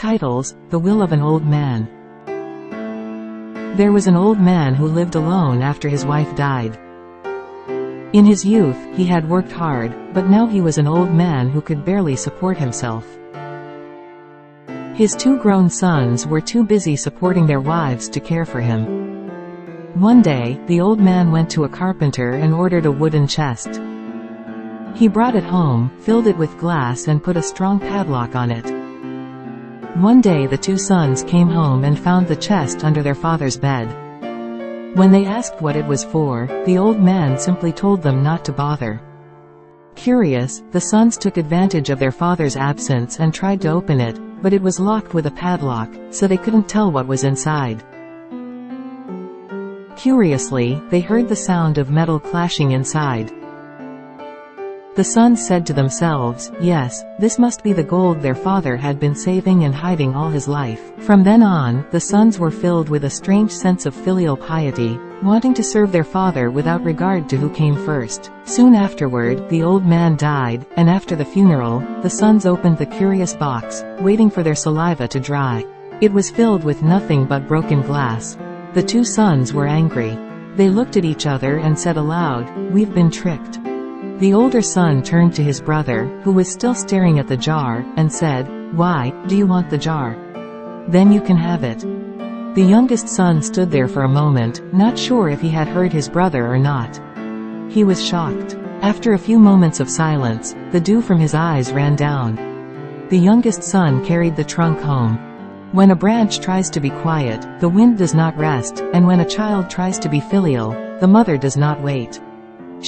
Titles: The Will of an Old Man. There was an old man who lived alone after his wife died. In his youth, he had worked hard, but now he was an old man who could barely support himself. His 2 grown sons were too busy supporting their wives to care for him. One day, the old man went to a carpenter and ordered a wooden chest. He brought it home, filled it with glass and put a strong padlock on it. One day the 2 sons came home and found the chest under their father's bed. When they asked what it was for, the old man simply told them not to bother. Curious, the sons took advantage of their father's absence and tried to open it, but it was locked with a padlock, so they couldn't tell what was inside. Curiously, they heard the sound of metal clashing inside. The sons said to themselves, yes, this must be the gold their father had been saving and hiding all his life. From then on, the sons were filled with a strange sense of filial piety, wanting to serve their father without regard to who came first. Soon afterward, the old man died, and after the funeral, the sons opened the curious box, waiting for their saliva to dry. It was filled with nothing but broken glass. The 2 sons were angry. They looked at each other and said aloud, "We've been tricked." The older son turned to his brother, who was still staring at the jar, and said, "Why, do you want the jar? Then you can have it." The youngest son stood there for a moment, not sure if he had heard his brother or not. He was shocked. After a few moments of silence, the dew from his eyes ran down. The youngest son carried the trunk home. When a branch tries to be quiet, the wind does not rest, and when a child tries to be filial, the mother does not wait.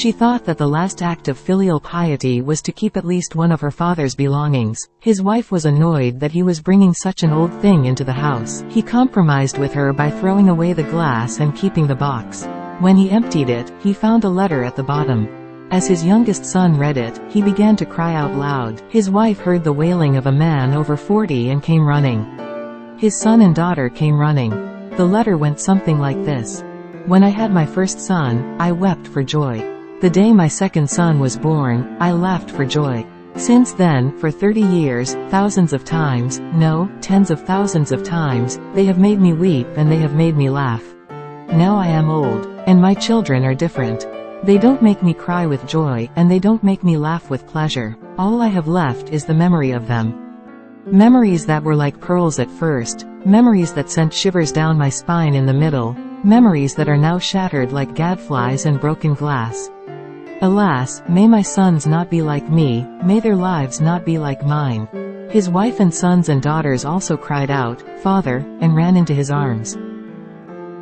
She thought that the last act of filial piety was to keep at least one of her father's belongings. His wife was annoyed that he was bringing such an old thing into the house. He compromised with her by throwing away the glass and keeping the box. When he emptied it, he found a letter at the bottom. As his youngest son read it, he began to cry out loud. His wife heard the wailing of a man over 40 and came running. His son and daughter came running. The letter went something like this. "When I had my first son, I wept for joy. The day my second son was born, I laughed for joy. Since then, for 30 years, thousands of times, no, tens of thousands of times, they have made me weep and they have made me laugh. Now I am old, and my children are different. They don't make me cry with joy, and they don't make me laugh with pleasure. All I have left is the memory of them. Memories that were like pearls at first, memories that sent shivers down my spine in the middle, memories that are now shattered like gadflies and broken glass. Alas, may my sons not be like me, may their lives not be like mine." His wife and sons and daughters also cried out, "Father," and ran into his arms.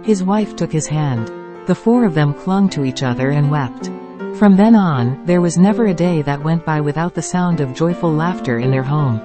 His wife took his hand. The 4 of them clung to each other and wept. From then on, there was never a day that went by without the sound of joyful laughter in their home.